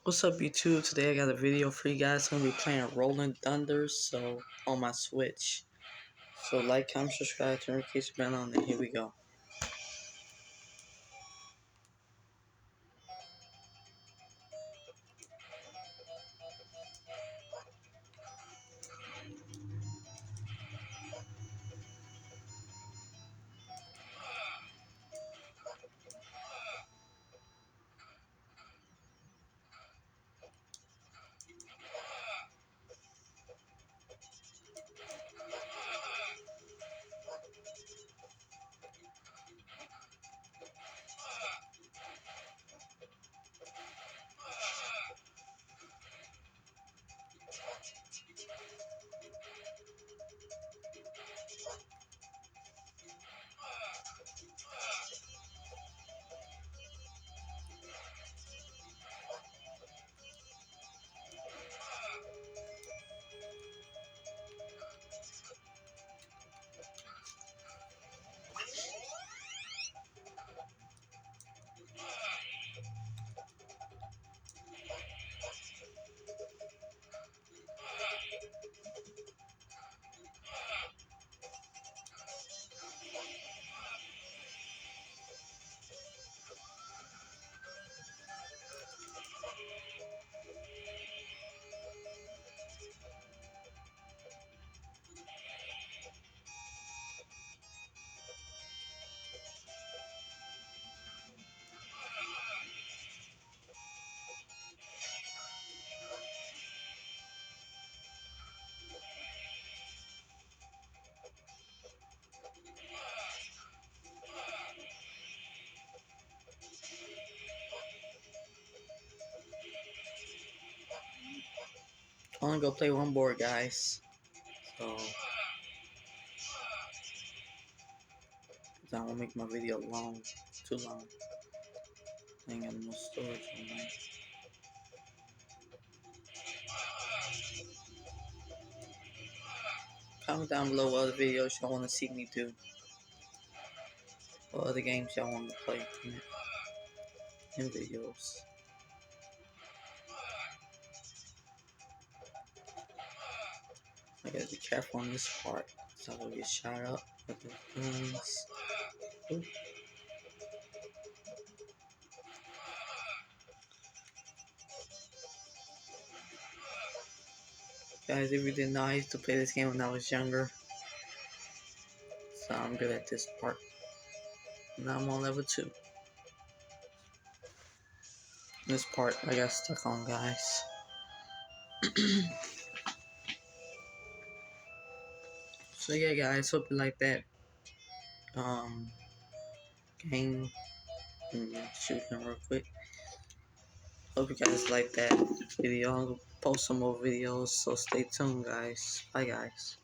What's up, YouTube? Today I got a video for you guys. I'm gonna be playing Rolling Thunder, on my Switch. So like, comment, subscribe, turn notification bell on, and here we go. I'm gonna go play one board, guys. So, 'cause I don't wanna make my video too long. I ain't got no storage on there. Comment down below what other videos y'all wanna see me do. What other games y'all want to play in videos. I gotta be careful on this part, so I will get shot up with the guns. Ooh. Guys, if you didn't know, I used to play this game when I was younger, so I'm good at this part. Now I'm on level 2. This part I got stuck on, guys. So yeah, guys, hope you like that game. Shoot him real quick. Hope you guys like that video. I'll post some more videos, so stay tuned, guys. Bye, guys.